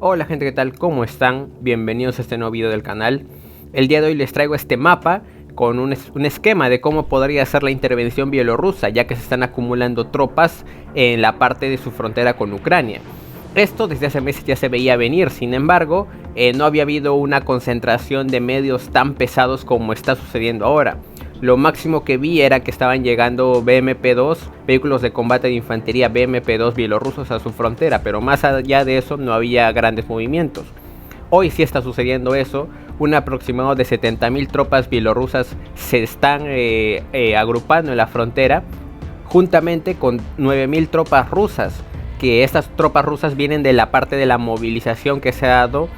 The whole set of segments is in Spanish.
Hola gente, ¿qué tal? ¿Cómo están? Bienvenidos a este nuevo video del canal. El día de hoy les traigo este mapa con un esquema de cómo podría ser la intervención bielorrusa, ya que se están acumulando tropas en la parte de su frontera con Ucrania. Esto desde hace meses ya se veía venir, sin embargo, no había habido una concentración de medios tan pesados como está sucediendo ahora. Lo máximo que vi era que estaban llegando BMP-2, vehículos de combate de infantería BMP-2 bielorrusos a su frontera, pero más allá de eso no había grandes movimientos. Hoy sí está sucediendo eso, un aproximado de 70.000 tropas bielorrusas se están agrupando en la frontera, juntamente con 9.000 tropas rusas, que estas tropas rusas vienen de la parte de la movilización que se ha dado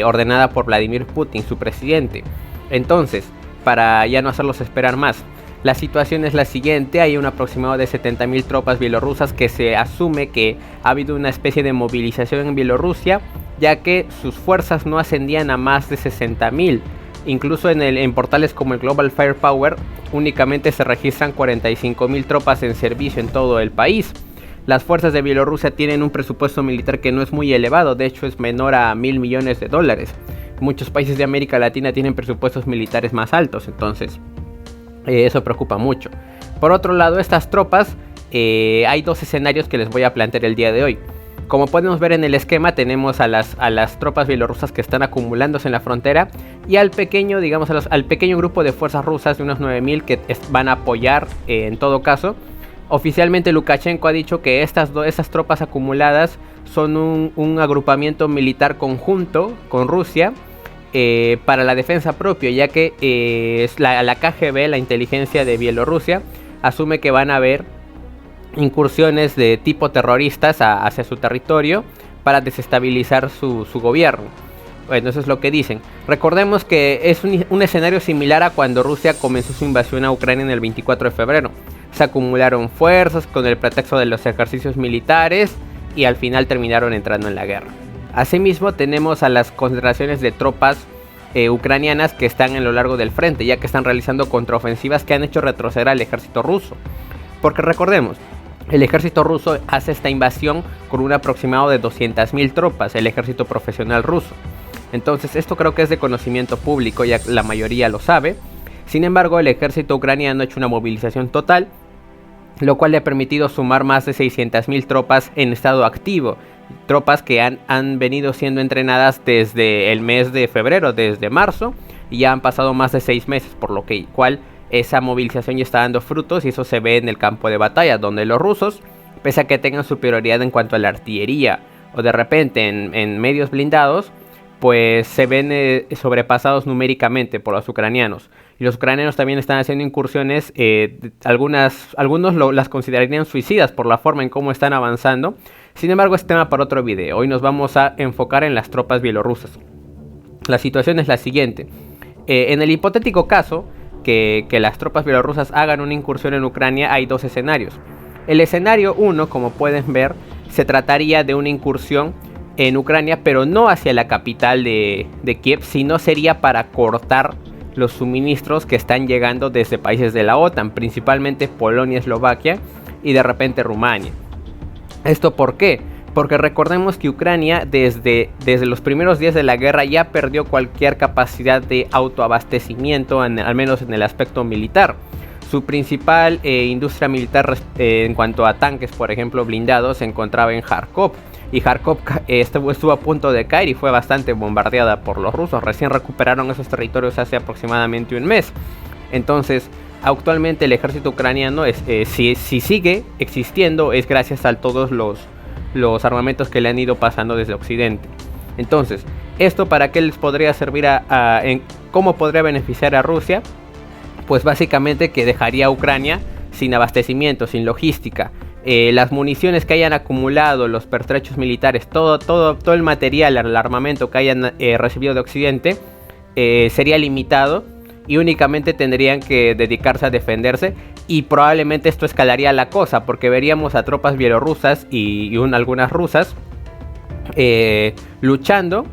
ordenada por Vladimir Putin, su presidente. Entonces, para ya no hacerlos esperar más, la situación es la siguiente: hay un aproximado de 70.000 tropas bielorrusas que se asume que ha habido una especie de movilización en Bielorrusia, ya que sus fuerzas no ascendían a más de 60.000. Incluso en portales como el Global Firepower únicamente se registran 45.000 tropas en servicio en todo el país. Las fuerzas de Bielorrusia tienen un presupuesto militar que no es muy elevado, de hecho es menor a $1.000 millones. Muchos países de América Latina tienen presupuestos militares más altos, entonces eso preocupa mucho. Por otro lado, estas tropas, hay dos escenarios que les voy a plantear el día de hoy. Como podemos ver en el esquema, tenemos a las tropas bielorrusas que están acumulándose en la frontera y al pequeño grupo de fuerzas rusas de unos 9.000 que van a apoyar en todo caso. Oficialmente Lukashenko ha dicho que estas tropas acumuladas son un agrupamiento militar conjunto con Rusia para la defensa propia, ya que la KGB, la inteligencia de Bielorrusia, asume que van a haber incursiones de tipo terroristas hacia su territorio para desestabilizar su gobierno. Bueno, eso es lo que dicen. Recordemos que es un escenario similar a cuando Rusia comenzó su invasión a Ucrania en el 24 de febrero. Se acumularon fuerzas con el pretexto de los ejercicios militares y al final terminaron entrando en la guerra. Asimismo, tenemos a las concentraciones de tropas ucranianas que están en lo largo del frente, ya que están realizando contraofensivas que han hecho retroceder al ejército ruso. Porque recordemos, el ejército ruso hace esta invasión con un aproximado de 200.000 tropas, el ejército profesional ruso. Entonces esto creo que es de conocimiento público, ya la mayoría lo sabe. Sin embargo, el ejército ucraniano ha hecho una movilización total, lo cual le ha permitido sumar más de 600.000 tropas en estado activo. Tropas que han venido siendo entrenadas desde el mes de febrero, desde marzo, y ya han pasado más de 6 meses, por lo cual esa movilización ya está dando frutos, y eso se ve en el campo de batalla, donde los rusos, pese a que tengan superioridad en cuanto a la artillería o de repente en medios blindados, pues se ven sobrepasados numéricamente por los ucranianos. Y los ucranianos también están haciendo incursiones, algunos las considerarían suicidas por la forma en cómo están avanzando. Sin embargo, este tema para otro video. Hoy nos vamos a enfocar en las tropas bielorrusas. La situación es la siguiente. En el hipotético caso que las tropas bielorrusas hagan una incursión en Ucrania, hay dos escenarios. El escenario 1, como pueden ver, se trataría de una incursión en Ucrania, pero no hacia la capital de Kiev, sino sería para cortar los suministros que están llegando desde países de la OTAN, principalmente Polonia, Eslovaquia y de repente Rumania. ¿Esto por qué? Porque recordemos que Ucrania desde los primeros días de la guerra ya perdió cualquier capacidad de autoabastecimiento, al menos en el aspecto militar. Su principal industria militar en cuanto a tanques, por ejemplo blindados, se encontraba en Kharkov. Y Kharkov estuvo a punto de caer y fue bastante bombardeada por los rusos. Recién recuperaron esos territorios hace aproximadamente un mes. Entonces, actualmente el ejército ucraniano, si sigue existiendo, es gracias a todos los armamentos que le han ido pasando desde Occidente. Entonces, ¿esto para qué les podría servir? ¿Cómo podría beneficiar a Rusia? Pues básicamente que dejaría a Ucrania sin abastecimiento, sin logística. Las municiones que hayan acumulado, los pertrechos militares, todo el material, el armamento que hayan recibido de Occidente sería limitado y únicamente tendrían que dedicarse a defenderse, y probablemente esto escalaría la cosa, porque veríamos a tropas bielorrusas y algunas rusas luchando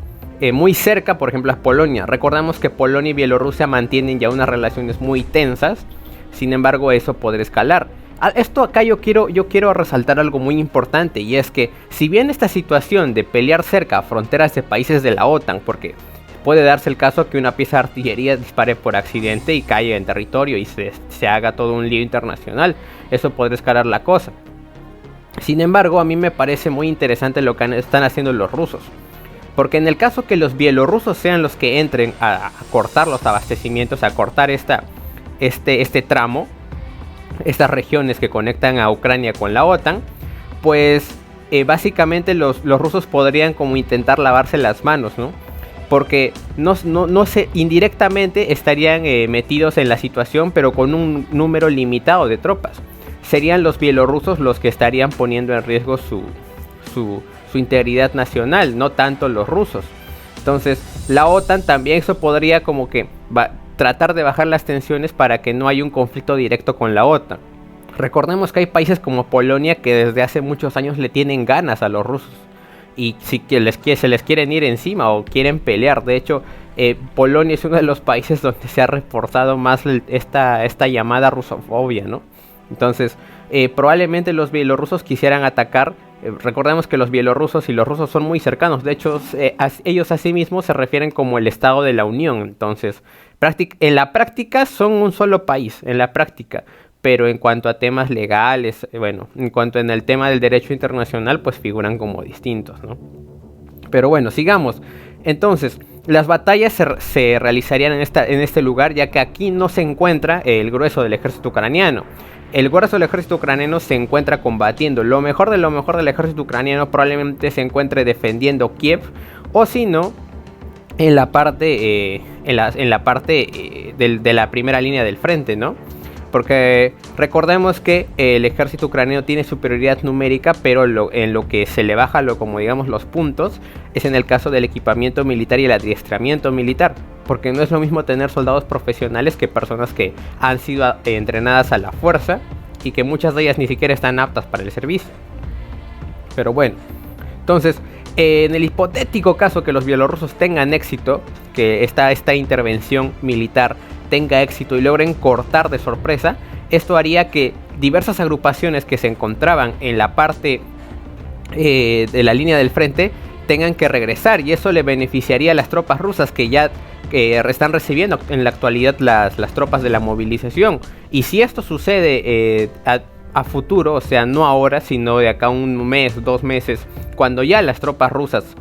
muy cerca, por ejemplo a Polonia. Recordamos que Polonia y Bielorrusia mantienen ya unas relaciones muy tensas, sin embargo eso podría escalar. Esto acá yo quiero resaltar algo muy importante, y es que si bien esta situación de pelear cerca a fronteras de países de la OTAN, porque puede darse el caso que una pieza de artillería dispare por accidente y caiga en territorio y se haga todo un lío internacional, eso podría escalar la cosa. Sin embargo, a mí me parece muy interesante lo que están haciendo los rusos, porque en el caso que los bielorrusos sean los que entren a cortar los abastecimientos, a cortar este tramo, estas regiones que conectan a Ucrania con la OTAN, pues básicamente los rusos podrían como intentar lavarse las manos, ¿no? Porque no indirectamente estarían metidos en la situación, pero con un número limitado de tropas. Serían los bielorrusos los que estarían poniendo en riesgo su integridad nacional, no tanto los rusos. Entonces la OTAN también, eso podría como que tratar de bajar las tensiones para que no haya un conflicto directo con la OTAN. Recordemos que hay países como Polonia que desde hace muchos años le tienen ganas a los rusos, y si se les quieren ir encima o quieren pelear. De hecho, Polonia es uno de los países donde se ha reportado más esta llamada rusofobia, ¿no? Entonces, probablemente los bielorrusos quisieran atacar. Recordemos que los bielorrusos y los rusos son muy cercanos. De hecho, ellos a sí mismos se refieren como el Estado de la Unión. Entonces, en la práctica son un solo país, en la práctica. Pero en cuanto a temas legales, en cuanto en el tema del derecho internacional, pues figuran como distintos, ¿no? Pero bueno, sigamos. Entonces, las batallas se realizarían en este lugar, ya que aquí no se encuentra el grueso del ejército ucraniano. El grueso del ejército ucraniano se encuentra combatiendo. Lo mejor del ejército ucraniano probablemente se encuentre defendiendo Kiev, o si no, en la parte de la primera línea del frente, ¿no? Porque recordemos que el ejército ucraniano tiene superioridad numérica, pero en lo que se le baja como digamos los puntos es en el caso del equipamiento militar y el adiestramiento militar, porque no es lo mismo tener soldados profesionales que personas que han sido entrenadas a la fuerza y que muchas de ellas ni siquiera están aptas para el servicio. Pero bueno, entonces en el hipotético caso que los bielorrusos tengan éxito, que esta intervención militar tenga éxito y logren cortar de sorpresa, esto haría que diversas agrupaciones que se encontraban en la parte de la línea del frente tengan que regresar, y eso le beneficiaría a las tropas rusas que ya están recibiendo en la actualidad las tropas de la movilización. Y si esto sucede a futuro, o sea, no ahora, sino de acá un mes, 2 meses, cuando ya las tropas rusas,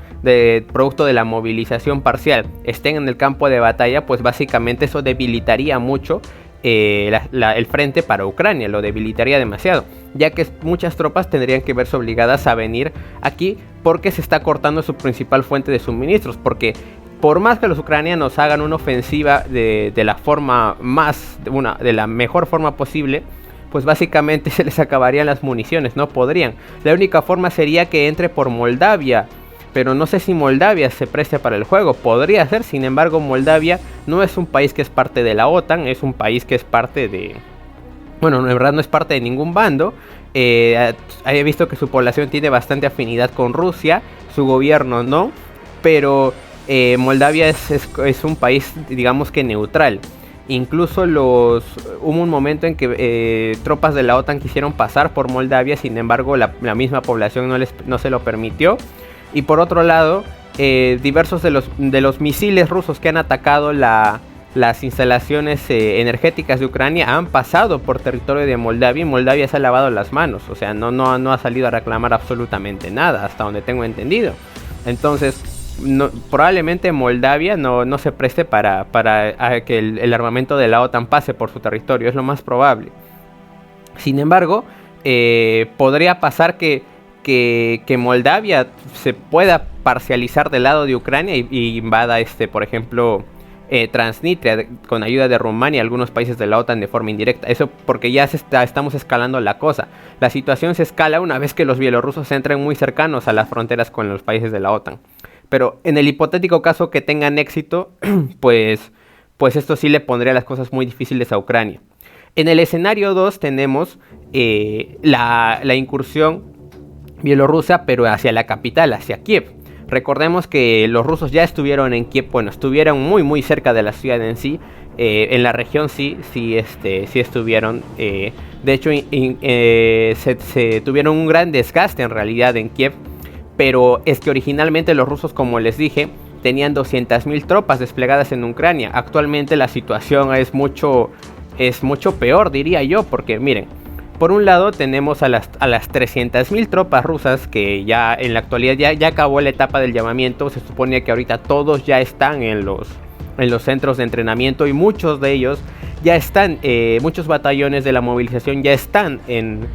producto de la movilización parcial, estén en el campo de batalla, pues básicamente eso debilitaría mucho el frente para Ucrania, lo debilitaría demasiado, ya que muchas tropas tendrían que verse obligadas a venir aquí porque se está cortando su principal fuente de suministros. Porque por más que los ucranianos hagan una ofensiva de la mejor forma posible, pues básicamente se les acabarían las municiones, no podrían. La única forma sería que entre por Moldavia, pero no sé si Moldavia se preste para el juego. Podría ser, sin embargo, Moldavia no es un país que es parte de la OTAN, es un país que es parte de... Bueno, en verdad no es parte de ningún bando. He visto que su población tiene bastante afinidad con Rusia, su gobierno no, pero Moldavia es un país, digamos que neutral. Incluso hubo un momento en que tropas de la OTAN quisieron pasar por Moldavia, sin embargo la misma población no se lo permitió. Y por otro lado, diversos de los misiles rusos que han atacado las instalaciones energéticas de Ucrania han pasado por territorio de Moldavia, y Moldavia se ha lavado las manos. O sea, no ha salido a reclamar absolutamente nada, hasta donde tengo entendido. Entonces, probablemente Moldavia no se preste para que el armamento de la OTAN pase por su territorio, es lo más probable. Sin embargo, podría pasar que Moldavia se pueda parcializar del lado de Ucrania y invada, por ejemplo, Transnistria con ayuda de Rumania y algunos países de la OTAN de forma indirecta. Eso porque ya estamos escalando la cosa. La situación se escala una vez que los bielorrusos entren muy cercanos a las fronteras con los países de la OTAN. Pero en el hipotético caso que tengan éxito, pues esto sí le pondría las cosas muy difíciles a Ucrania. En el escenario 2 tenemos la incursión bielorrusa, pero hacia la capital, hacia Kiev. Recordemos que los rusos ya estuvieron en Kiev, estuvieron muy muy cerca de la ciudad en sí, En la región sí estuvieron. De hecho, se tuvieron un gran desgaste en realidad en Kiev. Pero es que originalmente los rusos, como les dije, tenían 200.000 tropas desplegadas en Ucrania. Actualmente la situación es mucho peor, diría yo, porque miren, por un lado tenemos a las 300.000 tropas rusas que ya en la actualidad ya acabó la etapa del llamamiento. Se supone que ahorita todos ya están en los centros de entrenamiento y muchos de ellos ya están, muchos batallones de la movilización ya están en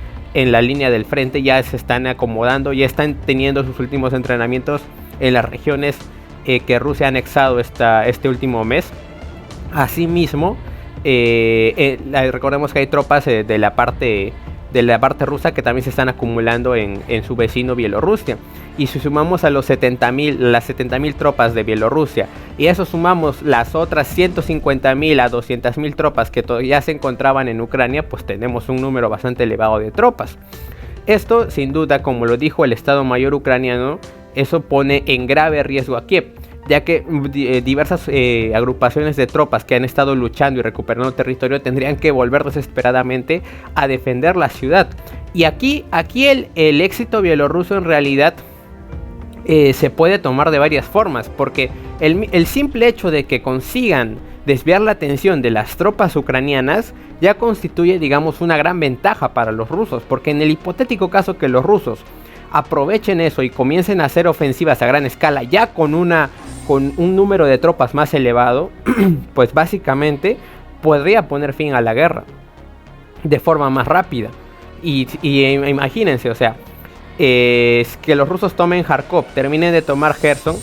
la línea del frente, ya se están acomodando, ya están teniendo sus últimos entrenamientos en las regiones que Rusia ha anexado este último mes. Asimismo, recordemos que hay tropas de la parte rusa que también se están acumulando en su vecino Bielorrusia. Y si sumamos a las 70.000 tropas de Bielorrusia, y eso sumamos las otras 150.000 a 200.000 tropas que todavía se encontraban en Ucrania, pues tenemos un número bastante elevado de tropas. Esto, sin duda, como lo dijo el Estado Mayor ucraniano, eso pone en grave riesgo a Kiev, ya que diversas agrupaciones de tropas que han estado luchando y recuperando territorio tendrían que volver desesperadamente a defender la ciudad. Y aquí el éxito bielorruso en realidad se puede tomar de varias formas, porque el simple hecho de que consigan desviar la atención de las tropas ucranianas ya constituye, digamos, una gran ventaja para los rusos, porque en el hipotético caso que los rusos aprovechen eso y comiencen a hacer ofensivas a gran escala ya con un número de tropas más elevado, pues básicamente podría poner fin a la guerra de forma más rápida. Y imagínense, o sea, que los rusos tomen Kharkov, terminen de tomar Kherson,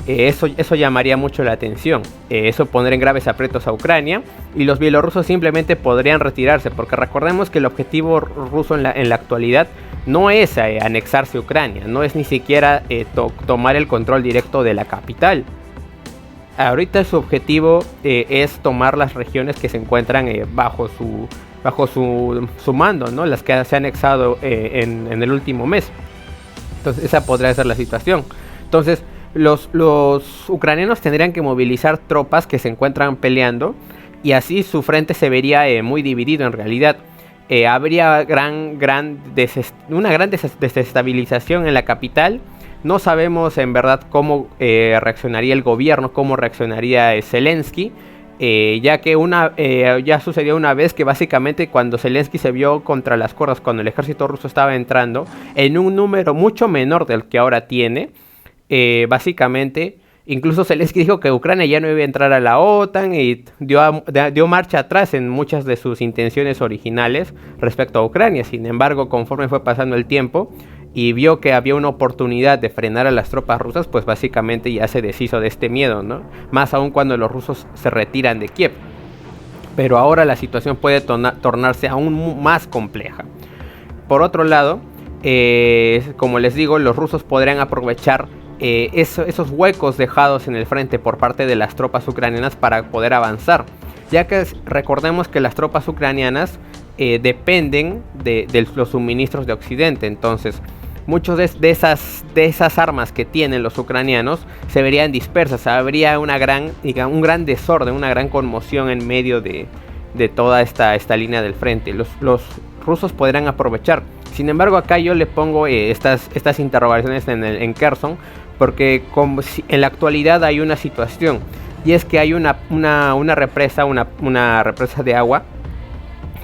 eso llamaría mucho la atención. Eso pondría en graves aprietos a Ucrania y los bielorrusos simplemente podrían retirarse, porque recordemos que el objetivo ruso en la actualidad no es anexarse a Ucrania, no es ni siquiera tomar el control directo de la capital. Ahorita su objetivo es tomar las regiones que se encuentran bajo su mando, ¿no? Las que se han anexado en el último mes. Entonces esa podría ser la situación. Entonces los ucranianos tendrían que movilizar tropas que se encuentran peleando, y así su frente se vería muy dividido en realidad. Habría una gran desestabilización en la capital. No sabemos en verdad cómo reaccionaría el gobierno, cómo reaccionaría Zelensky, ya que ya sucedió una vez que básicamente cuando Zelensky se vio contra las cuerdas, cuando el ejército ruso estaba entrando en un número mucho menor del que ahora tiene, básicamente incluso Zelensky dijo que Ucrania ya no iba a entrar a la OTAN y dio marcha atrás en muchas de sus intenciones originales respecto a Ucrania. Sin embargo, conforme fue pasando el tiempo y vio que había una oportunidad de frenar a las tropas rusas, pues básicamente ya se deshizo de este miedo, ¿no? Más aún cuando los rusos se retiran de Kiev. Pero ahora la situación puede tornarse aún más compleja. Por otro lado, como les digo, los rusos podrían aprovechar esos huecos dejados en el frente por parte de las tropas ucranianas para poder avanzar, ya que recordemos que las tropas ucranianas dependen de los suministros de Occidente. Entonces muchos de esas armas que tienen los ucranianos se verían dispersas, habría un gran desorden, una gran conmoción en medio de toda esta línea del frente. Los rusos podrán aprovechar. Sin embargo, acá yo le pongo estas interrogaciones en Kherson, porque en la actualidad hay una situación, y es que hay una represa de agua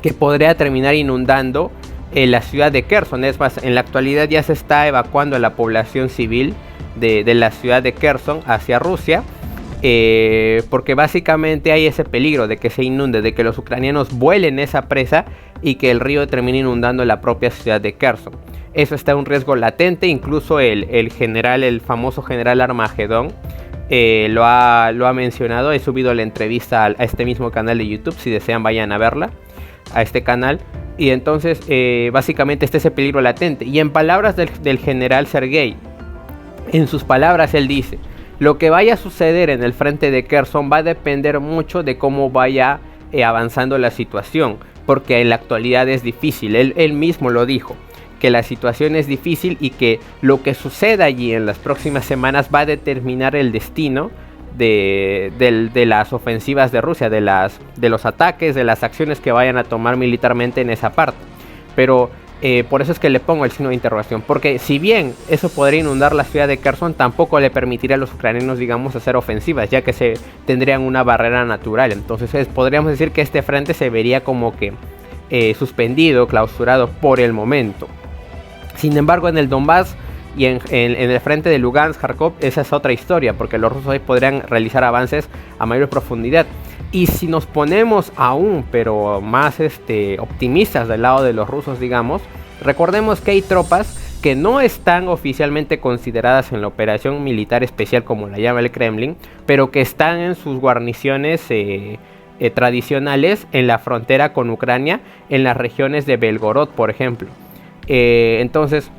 que podría terminar inundando la ciudad de Kherson. Es más, en la actualidad ya se está evacuando a la población civil de la ciudad de Kherson hacia Rusia, porque básicamente hay ese peligro de que se inunde, de que los ucranianos vuelen esa presa y que el río termine inundando la propia ciudad de Kherson. Eso está en un riesgo latente. Incluso el famoso general Armagedón lo ha mencionado. He subido la entrevista a este mismo canal de YouTube, si desean vayan a verla, a este canal. Y entonces básicamente está ese peligro latente. Y en palabras del general Sergei, en sus palabras él dice: lo que vaya a suceder en el frente de Kherson va a depender mucho de cómo vaya avanzando la situación, porque en la actualidad es difícil. Él mismo lo dijo, que la situación es difícil y que lo que suceda allí en las próximas semanas va a determinar el destino de las ofensivas de Rusia, de los ataques, de las acciones que vayan a tomar militarmente en esa parte. Pero por eso es que le pongo el signo de interrogación, porque si bien eso podría inundar la ciudad de Kherson, tampoco le permitiría a los ucranianos, digamos, hacer ofensivas, ya que se tendrían una barrera natural. Entonces podríamos decir que este frente se vería como que suspendido, clausurado por el momento. Sin embargo, en el Donbass y en el frente de Lugansk, Kharkov, esa es otra historia, porque los rusos ahí podrían realizar avances a mayor profundidad. Y si nos ponemos aún, pero más optimistas del lado de los rusos, digamos, recordemos que hay tropas que no están oficialmente consideradas en la operación militar especial, como la llama el Kremlin, pero que están en sus guarniciones tradicionales en la frontera con Ucrania, en las regiones de Belgorod, por ejemplo. Entonces,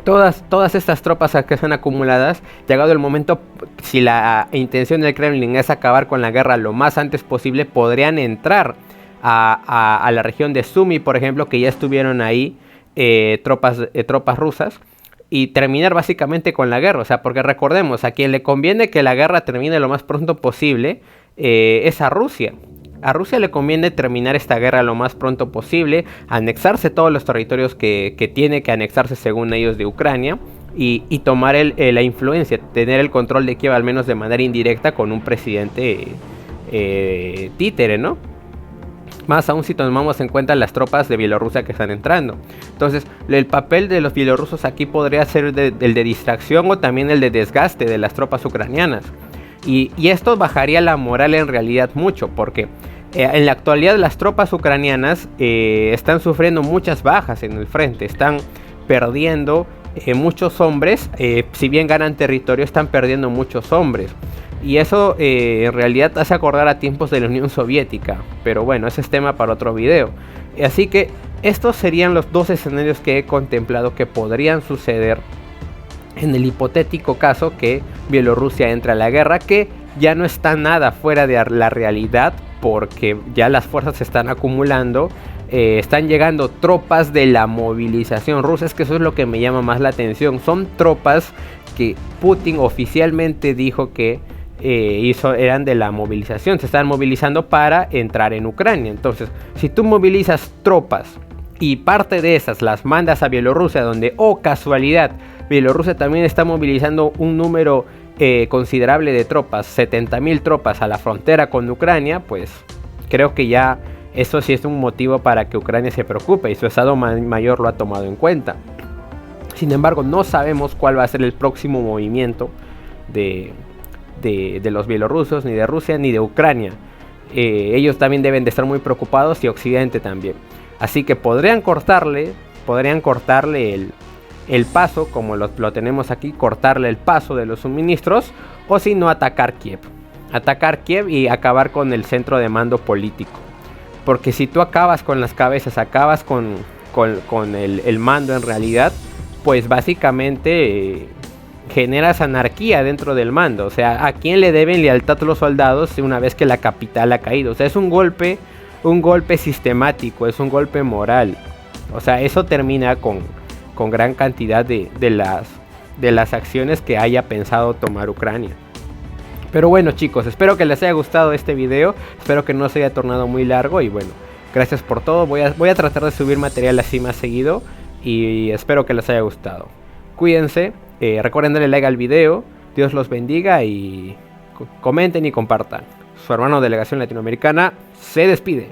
todas estas tropas que son acumuladas, llegado el momento, si la intención del Kremlin es acabar con la guerra lo más antes posible, podrían entrar a la región de Sumy, por ejemplo, que ya estuvieron ahí tropas rusas, y terminar básicamente con la guerra. O sea, porque recordemos, a quien le conviene que la guerra termine lo más pronto posible es a Rusia. A Rusia le conviene terminar esta guerra lo más pronto posible, anexarse todos los territorios que tiene que anexarse según ellos de Ucrania, y tomar la influencia, tener el control de Kiev al menos de manera indirecta con un presidente títere, ¿no? Más aún si tomamos en cuenta las tropas de Bielorrusia que están entrando. Entonces, el papel de los bielorrusos aquí podría ser el de distracción o también el de desgaste de las tropas ucranianas. Y esto bajaría la moral en realidad mucho, porque en la actualidad las tropas ucranianas están sufriendo muchas bajas en el frente, están perdiendo muchos hombres, si bien ganan territorio están perdiendo muchos hombres. Y eso en realidad hace acordar a tiempos de la Unión Soviética, pero bueno, ese es tema para otro video. Así que estos serían los dos escenarios que he contemplado que podrían suceder en el hipotético caso que Bielorrusia entre a la guerra, que ya no está nada fuera de la realidad, porque ya las fuerzas se están acumulando, están llegando tropas de la movilización rusa. Es que eso es lo que me llama más la atención, son tropas que Putin oficialmente dijo que eran de la movilización, se están movilizando para entrar en Ucrania. Entonces, si tú movilizas tropas y parte de esas las mandas a Bielorrusia, donde, oh casualidad, Bielorrusia también está movilizando un número considerable de tropas, 70.000 tropas a la frontera con Ucrania, pues creo que ya eso sí es un motivo para que Ucrania se preocupe, y su Estado Mayor lo ha tomado en cuenta. Sin embargo, no sabemos cuál va a ser el próximo movimiento de los bielorrusos, ni de Rusia, ni de Ucrania. Ellos también deben de estar muy preocupados, y Occidente también. Así que podrían cortarle el paso, como lo tenemos aquí, cortarle el paso de los suministros, o si no, atacar Kiev y acabar con el centro de mando político. Porque si tú acabas con las cabezas, acabas con el mando en realidad, pues básicamente generas anarquía dentro del mando. O sea, ¿a quién le deben lealtad los soldados una vez que la capital ha caído? O sea, es un golpe sistemático, es un golpe moral. O sea, eso termina con gran cantidad de las acciones que haya pensado tomar Ucrania. Pero bueno, chicos, espero que les haya gustado este video, espero que no se haya tornado muy largo, y bueno, gracias por todo. Voy a tratar de subir material así más seguido, y espero que les haya gustado. Cuídense, recuerden darle like al video, Dios los bendiga, y comenten y compartan. Su hermano Delegación Latinoamericana se despide.